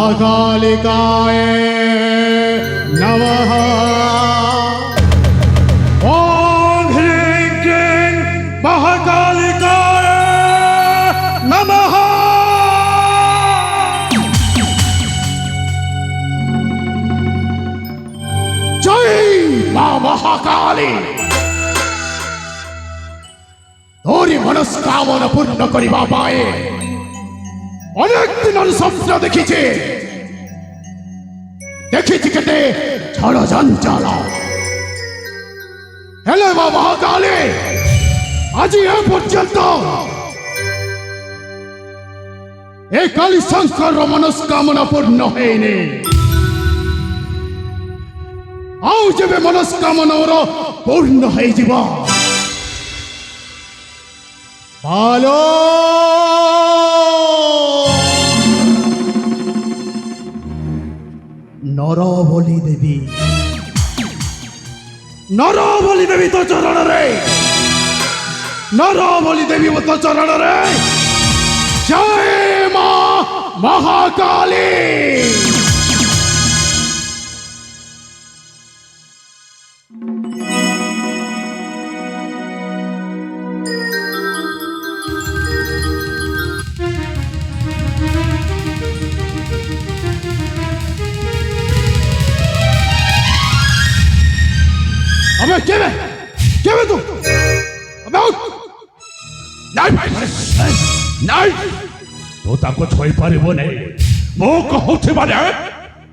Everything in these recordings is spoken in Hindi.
महाकालिकाय नमः। ओम ह्रीं क्लीं महाकालिकाय नमः। जय मां महाकाली। तोरी मनस्कामना पूर्ण करिबा पाए अनेक दिन स्वप्न देखिछे केते षड़यंत्र हेले मां महाकाली आज ए पर्यंत ए काली शंकर मनस्कामना पूर्ण होइने आउ जेबे मनस्कामना पूर्ण हो जीवा बालो नरबली देवी तो चरण रे नरबली देवी तो चरण रे जय मां महाकाली। अबे क्या तू अबे नहीं तो ताको छोई पारिबो नहीं मो कहउछि माने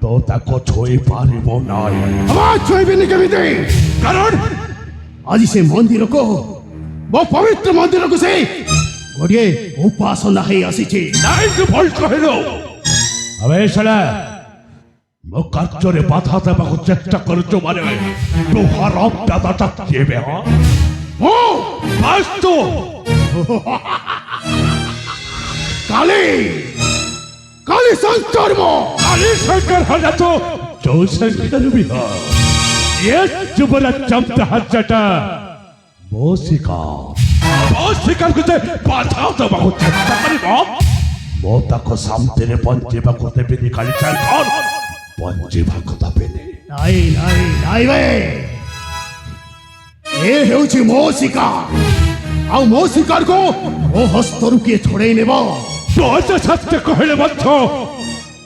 तो ताको छोई पारिबो नहीं अब छोई बिनी केमिति कारण आज से मंदिर को वो पवित्र मंदिर को से गोटे उपासना है आसीछि नहीं तू भूल कहलो अबे साला मो कार्य बाधा देवाक चेष्टा करुचु माने तुहार दादाटा केबे हा ओ वास्तु काली काली शंकर मो काली शंकर हला तो जो शंकर भी हा ये जुबला चमता हजटा मोसिका कुते बाधा देवाक चेष्टा करिबो मो ताको शांति रे पंचेबा कोते बिनी काली शंकर पंचे भागता पेने नाई वे ए हेउछि मो शिकार आ मो शिकार को ओ हस्तरु के छोड़े नेबो तो सत्य कहले बच्चो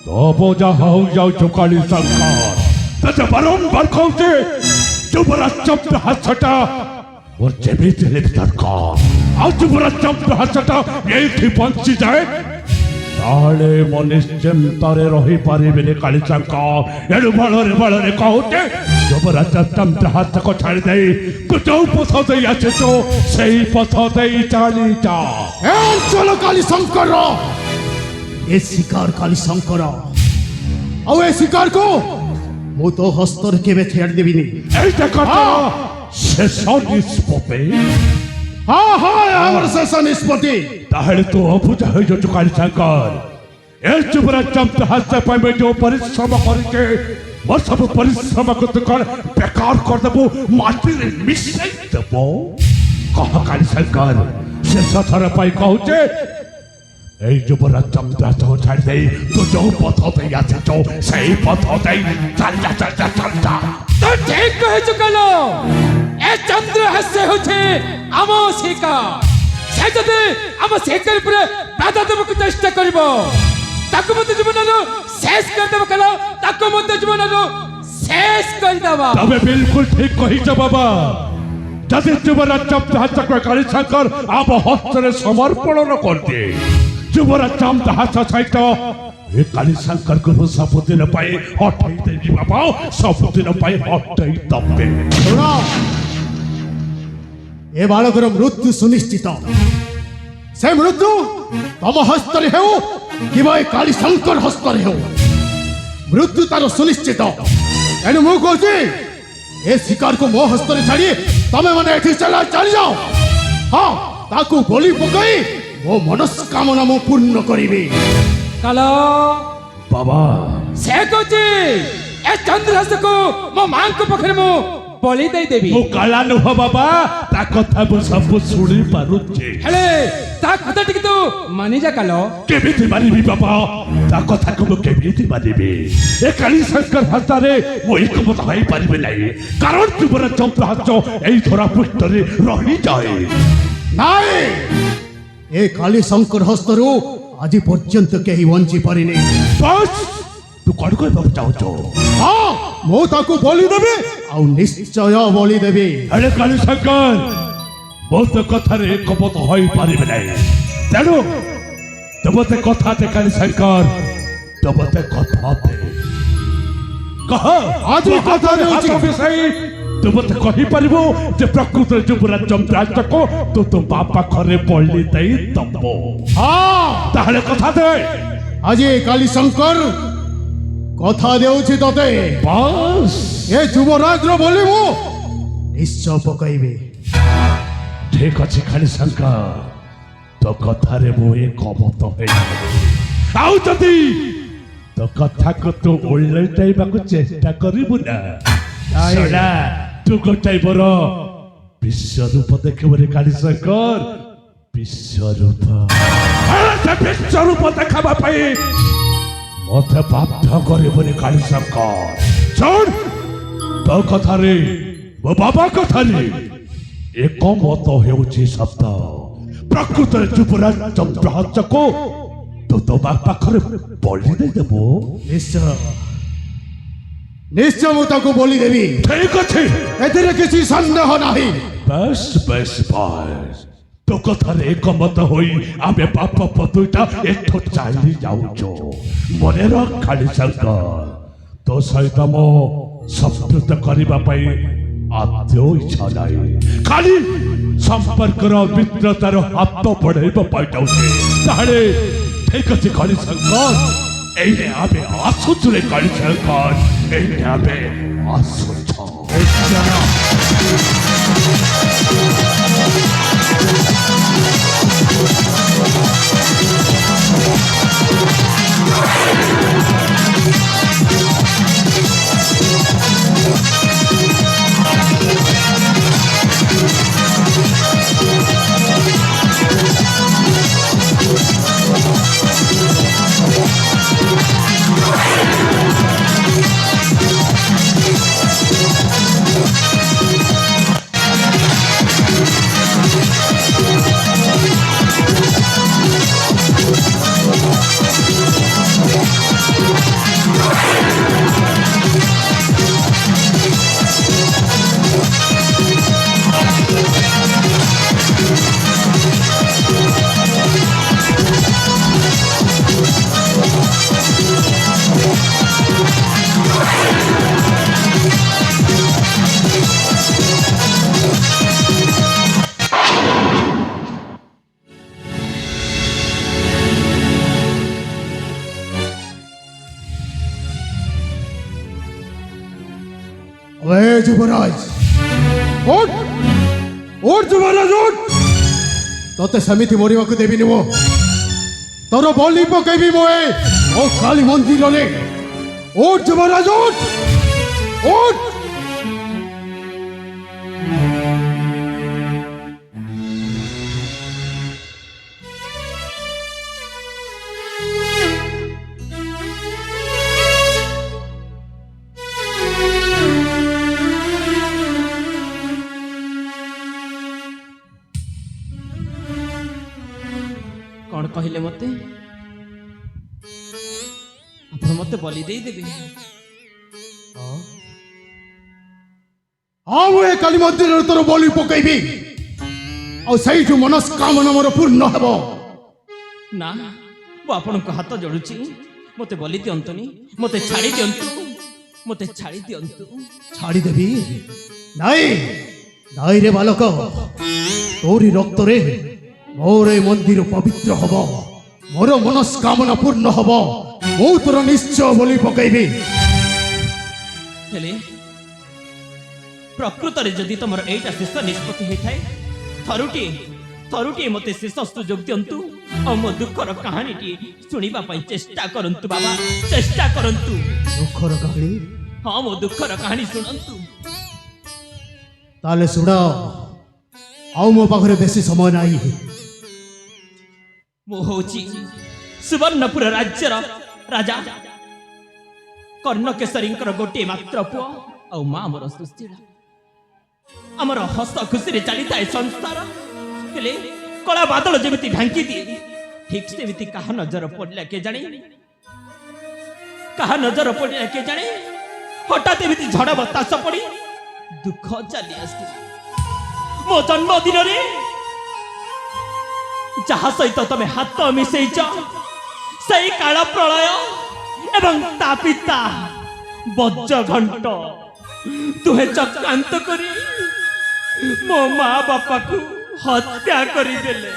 तो बोजा हो जाऊ चुकाली सरकार तते बारंबार कहते जुबरा चंप हसटा और जेबे चले सरकार आज जुबरा चंप हसटा एठी पंची जाए ताले मनिश्चिंतारे रही पारिबेने काली शंकर एनु बलरे कहते जबरा चंद्र हाथ को छाड़ दे तू जो पथ दे आछे तो सही पथ दे चली जा ए चलो काली शंकर ए शिकार काली शंकर औ ए शिकार को मो तो हस्तर केबे छाड़ देबिनी एटा कथा शेष निष्पत्ति हाँ आमर शेष निष्पत्ति ताहले तो अबुझा हो जो काली शंकर ए जुबरा चंद्र हाथ पाइबे जो परिश्रम करके मोर सब परिश्रम को तो कर बेकार कर देबो माटी रे मिसै देबो कह काली शंकर शेष थर पाई कहूचे ए जुबरा चंद्र तो छाड़ दे तो जो पथ दे आछे जो सही पथ दे चल जा तो ठीक कह चुकलो ए चंद्र हसे होछे आमो शिकार से जदि आम शिकार पुरे बाधा देबो चेष्टा करबो ताको मत जीवनरो शेष कर देबो कलो ताको मत जीवनरो शेष कर देबो तबे बिल्कुल ठीक कहिछ बाबा जदि जुबरा चंद्र हाथ काली शंकर आप हस्तरे समर्पण न करते जुबरा चंद्र हाथ सहित ए काली शंकर को सबुदिन पाए हटाई देवी बाबा सबुदिन पाए हटाई दबे सुनो ए बालकर मृत्यु सुनिश्चित से मृत्यु तम हस्तरे हो कि काली शंकर हस्तरे हो मृत्यु तार सुनिश्चित एनु मु कहछि ए शिकार को मो हस्तरे छाड़ी तमे माने एठी चला चली जाओ हां ताकू गोली पकाई मो मनस्कामना मु पूर्ण करिबी कालो बाबा से कहछि ए चंद्रहास को मो मां को पखरे मो बलि दे देबी मु काला नुह बाबा ता कथा मु सब सुनी पारुछि हेले ତା କଥା ଟିକେ ତୁ ମାନିଯା କାଲ। କେମିତି ମାରିବି ବାବା? ତା କଥାକୁ ମୁଁ କେମିତି ମାନିବି? ଏ କାଳୀଶଙ୍କର ହାତରେ ମୁଁ ଏକମତ ହୋଇପାରିବି ନାହିଁ, କାରଣ ତୁମର ଚନ୍ଦ୍ରହାସ এই ଧରା ପୃଷ୍ଠରେ ରହିଯାଏ। ନାଇଁ, ଏ କାଳୀଶଙ୍କର ହସ୍ତରୁ ଆଜି ପର୍ଯ୍ୟନ୍ତ କେହି ବଞ୍ଚି ପାରିନି। ବସ୍, ତୁ କଣ କହିବାକୁ ଚାହୁଁଛୁ? ହଁ, ମୁଁ ତାକୁ ବଳି ଦେବି, ଆଉ ନିଶ୍ଚୟ ବଳି ଦେବି। ହେଲେ କାଳୀଶଙ୍କର, ମୁଁ ତ କଥାରେ ଏକମତ ହୋଇପାରିବି ନାହିଁ, ତେଣୁ ତୁ ମୋତେ କଥା ଦେ କାଳୀଶଙ୍କର, ତୁ ମୋତେ କଥା ଦେ। କହ, ଆଜି କଥା ଦେଉଛି। ତୁ ମୋତେ କହିପାରିବୁ ଯେ ପ୍ରକୃତରେ ଯୁବରାଜ ଚନ୍ଦ୍ରହାସକୁ ତୁ ତୋ ମା ପାଖରେ ବଳି ଦେଇ ଦବ? ହଁ, ତାହେଲେ କଥା ଦେ। ଆଜି କାଳୀଶଙ୍କର କଥା ଦେଉଛି ତତେ, ବାସ୍, ଏ ଯୁବରାଜର ବଳି ମୁଁ ନିଶ୍ଚୟ ପକାଇବି। ଠିକ ଅଛି କାଳୀଶଙ୍କର, ତୋ କଥାରେ ମୁଁ ଏକମତ ହେଇଗଲି। ଆଉ ଯଦି ତୋ କଥାକୁ ତୁ ଓଲଟାଇବାକୁ ଚେଷ୍ଟା କରିବୁ ନା, ଶୁଣା, ତୁ ଗୋଟାଇ ମୋର ବିଶ୍ୱରୂପ ଦେଖିବୁନି କାଳୀଶଙ୍କର, ବିଶ୍ୱରୂପ। ସେ ବିଶ୍ୱରୂପ ଦେଖାଇବା ପାଇଁ ମତେ ବାଧ୍ୟ କରିବୁନି କାଳୀଶଙ୍କର। ଶୁଣ, ତୋ କଥାରେ ମୋ ବାବା କଥାରେ ଏକମତ ହେଉଛି ଶବ୍ଦ। ପ୍ରକୃତରେ ଯୁବରାଜ ଚନ୍ଦ୍ରହାସକୁ ତୁ ତୋ ମା ପାଖରେ ବଳି ଦେଇଦେବୁ? ନିଶ୍ଚୟ ନିଶ୍ଚୟ ମୁଁ ତାକୁ ବଳି ଦେବି। ଠିକ ଅଛି, ଏଥିରେ କିଛି ସନ୍ଦେହ ନାହିଁ। ବେଶ ବେଶ ବେଶ, ତୋ କଥାରେ ଏକମତ ହୋଇ ଆମେ ବାପ ପତୁଟା ଏଠୁ ଚାଲି ଯାଉଛୁ। ମନେ ରଖ କାଳୀଶଙ୍କର, ତୋ ସହିତ ମୁଁ ସମ୍ପୃକ୍ତ କରିବା ପାଇଁ ଆଦୌ ଇଚ୍ଛା ନାହିଁ, ଖାଲି ସମ୍ପର୍କର ମିତ୍ରତାର ହାତ ବଢାଇବା ପାଇଁ ଯାଉଛି। ତାହେଲେ ଠିକ ଅଛି କାଳୀଶଙ୍କର, এইনে আবে আসুছ রে কালচার, এইনে আবে আসুছ। যুবরাজ, ওঠ ওঠ যুবরাজ, ওঠ। তোতে সেমিতি মরিବାକୁ দেবিনি ମୁଁ। তোর বলি পকাইবি মই ও কালী মন্দিরে। ওঠ যুবরাজ, ওঠ ওঠ। कौन कहले मते आपण मते बलि देई देबे? हाँ ମୁଁ ଏ କାলী ମନ୍ଦିରରେ ତୋର ବଳି ପକାଇବି, ଆଉ ସେଇଠୁ ମନସ୍କାମନା ମୋର ପୂର୍ଣ୍ଣ ହେବ। ना मु आपण को हाथ जोड़ुची, मते बलि दियंतनी, मते छाड़ी दियंतु, मते छाड़ी दियंतु। ଛାଡ଼ିଦେବି? ନାଇଁ ନାଇଁ ରେ ବାଲକ, ତୋରି ରକ୍ତରେ ମୋର ଏ ମନ୍ଦିର ପବିତ୍ର ହବ, ମୋର ମନସ୍କାମନା ପୂର୍ଣ୍ଣ ହବ। ମୁଁ ତୋର ନିଶ୍ଚୟ ବଳି ପକାଇବି। हेले प्रकृत रे जदि तमर एटा शेष निष्पत्ति हे थाए, थरुटी थरुटी मते शेष सुजोग दियंतु, और मो दुखर कहानी टी सुनिबा पई चेष्टा करंतु बाबा, चेष्टा करंतु। ଦୁଃଖର କାହାଣୀ? हाँ मो दुखर कहानी सुनंतु। ତାହେଲେ ଶୁଣ, ଆଉ ମୋ ପାଖରେ ବେଶୀ ସମୟ ନାହିଁ। ମୁଁ ହଉଛି ସୁବର୍ଣ୍ଣପୁର ରାଜ୍ୟର ରାଜା କର୍ଣ୍ଣକେଶରୀଙ୍କର ଗୋଟିଏ ମାତ୍ର ପୁଅ ଆଉ ମା ମୋର ସୁଶୀଳା। ଆମର ହସ ଖୁସିରେ ଚାଲିଥାଏ ସଂସାର, ହେଲେ କଳା ବାଦଲ ଯେମିତି ଢାଙ୍କି ଦିଏ ଠିକ ସେମିତି କାହା ନଜର ପଡ଼ିଲା କେଜାଣି, କାହା ନଜର ପଡ଼ିଲା କେଜାଣି ହଠାତ୍ ଏମିତି ଝଡ଼ ବତାସ ପଡ଼ି ଦୁଃଖ ଚାଲି ଆସିଲା। ମୋ ଜନ୍ମଦିନରେ ଯାହା ସହିତ ତମେ ହାତ ମିଶେଇଛ ସେଇ କାଳ ପ୍ରଳୟ ଏବଂ ତା ପିତା ବଜ୍ର ଘଣ୍ଟ ତୁହେ ଚକ୍ରାନ୍ତ କରି ମୋ ମା ବାପାକୁ ହତ୍ୟା କରିଦେଲେ।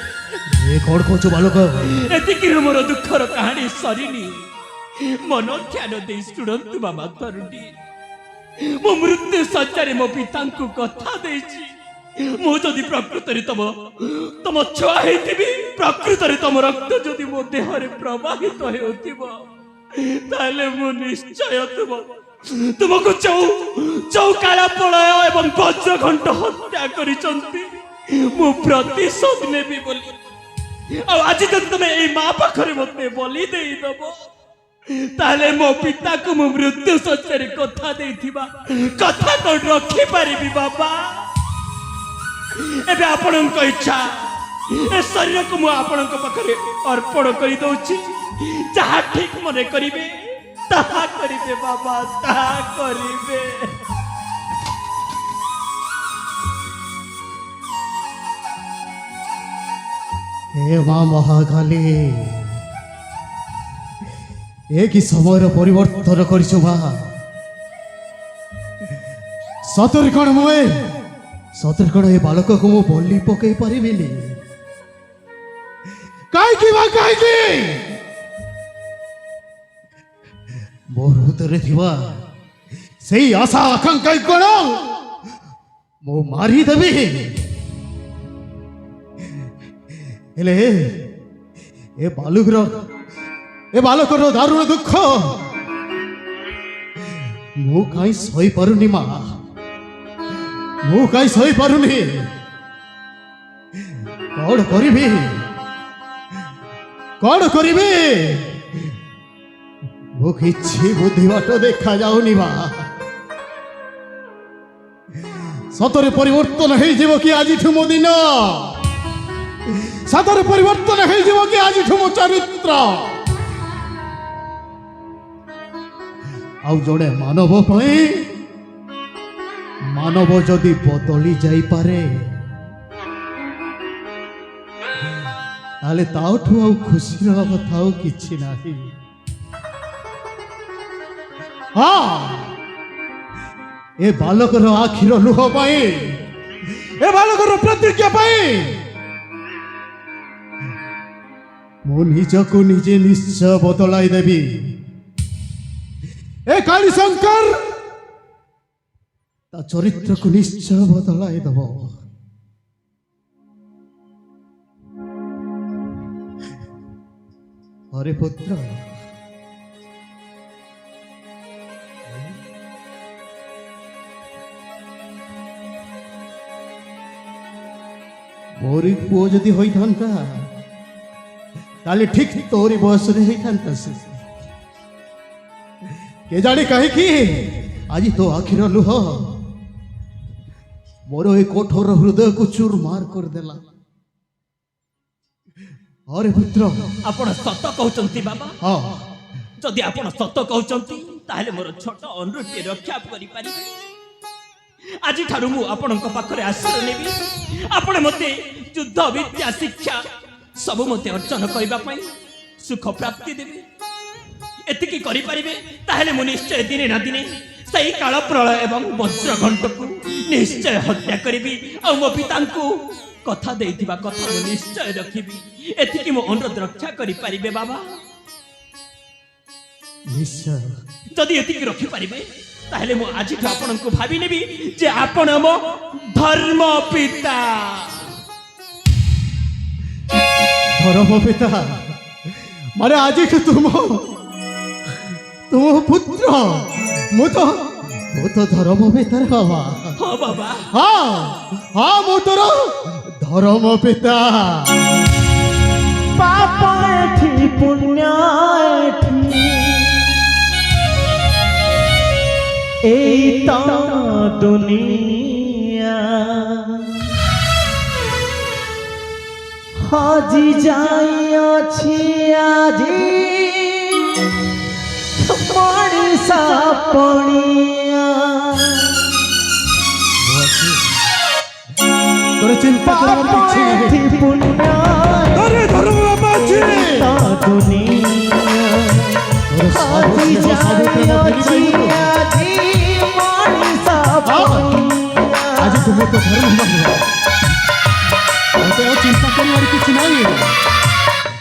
ଏ କଣ କହୁଛୁ ବାଲକ? ଏତିକିରୁ ମୋର ଦୁଃଖର କାହାଣୀ ସରିନି। ମନ ଧ୍ୟାନ ଦେଇ ଶୁଣନ୍ତୁ ବାବା ତରୁଟି, ମୁଁ ମୃତ୍ୟୁ ଶଯ୍ୟାରେ ମୋ ପିତାଙ୍କୁ କଥା ଦେଇଛି, ମୁଁ ଯଦି ପ୍ରକୃତରେ ତମ ଛୁଆ ହେଇଥିବି, ପ୍ରକୃତରେ ତମ ରକ୍ତ ଯଦି ମୋ ଦେହରେ ପ୍ରବାହିତ ହେଉଥିବ, ତାହେଲେ ମୁଁ ନିଶ୍ଚୟ ତୁମକୁ ଯୋଉ କାଳ ପ୍ରଳୟ ଏବଂ ବଜ୍ର ଘଣ୍ଟ ହତ୍ୟା କରିଛନ୍ତି ମୁଁ ପ୍ରତିଶୋଧ ନେବି ବୋଲି। ଆଉ ଆଜି ଯଦି ତମେ ଏଇ ମା ପାଖରେ ମତେ ବଲି ଦେଇଦବ, ତାହେଲେ ମୋ ପିତାକୁ ମୁଁ ମୃତ୍ୟୁ ଶଯ୍ୟାରେ କଥା ଦେଇଥିବା କଥା କଣ ରଖିପାରିବି ବାବା? ଏବେ ଆପଣଙ୍କ ଇଚ୍ଛା, ଏ ଶରୀରକୁ ମୁଁ ଆପଣଙ୍କ ପାଖରେ ଅର୍ପଣ କରିଦଉଛି, ଯାହା ଠିକ ମନେ କରିବେ ତାହା କରିବେ ବାବା, ତାହା କରିବେ। हे मां महाकाली, ए कि समय परिवर्तन करिछु मां। सतर कण मुए सतर कण ए बालक को मु बलि पकई परिबिनी काई कि मां, काई कि मोर उतरे थिवा सेई आशा आकांक्षा कोन मु मारी देबी। हेले ए बालकर दारुण दुख मु काई सही पारुनी मा, मु काई सही पारुनी। कौन करिबी, कौन करिबी? मु किछि बुद्धि बाट देखा जाउनी मा। सतरे परिवर्तन हो जीव कि आज मो दिन, सतरे परिवर्तन हो जीव कि आज मो चरित्र। आउ जड़े मानव पाई मानव जदि बदली जाई पारे ताले ताउठु आउ खुशी कथा आउ किछि नाही। हाँ, ए बालकर आखिर लुह पाई, ए बालकर प्रतिज्ञा पाई मु निजको निजे निश्चय बदलाई देवी। ए काली शंकर ता चरित्र को निश्चय बदलाई देव। अरे पुत्र, मोरी पुओ जदि होई थांता ताले ठीक तोरी बयस रे होई थांता से। के जाने कहे कि आज तो आखिर लुह मोर ए कठोर हृदय को चूरमार कर देला। अरे पुत्र, आपण सत कहउचंती बाबा। हाँ, जदि आपण सत कहउचंती ताहेले मोर छोट अनुरोध रक्षा करि परिबे। आज ठारू मु आपणक पाखरे आश्रय नेबी, आपण मते युद्ध विद्या शिक्षा सब मते अर्जन करबा पई सुख प्राप्ति देबे। एतिकी करि परिबे ताहेले मु निश्चय दिने ना दिने सही काल प्रलय एवं वज्र घंट को निश्चय हत्या करिबी और मो पितांकु कथा देइथिबा कथा मु निश्चय रखिबी। एतिकी मु अनुरोध रक्षा करि परिबे बाबा। निश्चय जदि एतिकी रखि परिबे ताहेले मु आज आपणको भाबी नेबी जे आपण मो धर्म पिता। धर्म पिता मारे आज तुम पुत्र मु तो धर्म पिता रे बाबा। हाँ बाबा, हाँ हाँ मु तोर धर्म पिता। পাপ এঠি পুণ্য এঠি এই তো দুনিয়া হাজি যাইছি আজি মଣିষা পণিয়া তোরে চিন্তা করার কিছু পাপি নেই পুণ্য ধরে ধরো বাবাজি তা দুনিয়া হাজি যাইছি আজি মনিষা পণিয়া আজ তুমি তো ধর্ম হবা ওতে চিন্তা করার কিছু নাই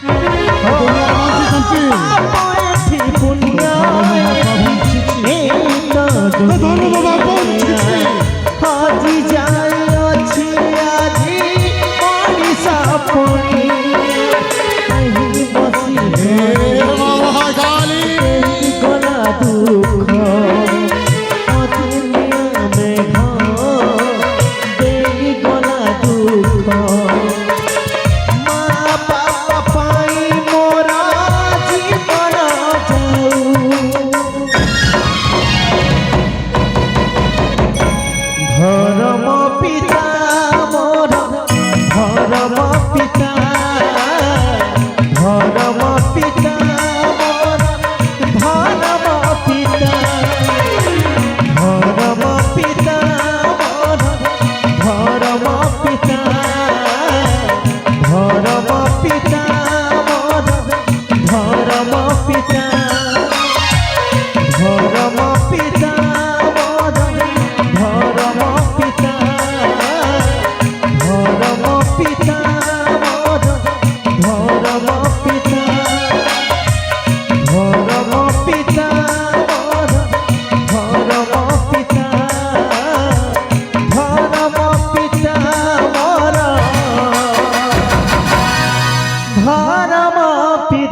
দুনিয়ার মাঝে শান্তি পাপি পুণ্য এই তো ধর্ম বাবা দুনিয়া বলছি হাজি যাইছি আজি মনিষা পণিয়া এই বসি মহাকালী গলা দুঃখ দুনিয়া মেঘ দেই গলা দুঃখ মা বাবা পাই মোরা জীবন যাও ধর্ম পিতা মোর ধর্ম পিতা ধর্ম পিতা মোর ধর্ম পিতা ধর্ম পিতা মোর ধর্ম পিতা ধর্ম পিতা মোর ধর্ম পিতা ধর্ম পিতা মোর ধর্ম পিতা ধর্ম পিতা মোর ধর্ম পিতা ধর্ম পিতা মোর ধর্ম পিতা ধর্ম পিতা মোর ধর্ম পিতা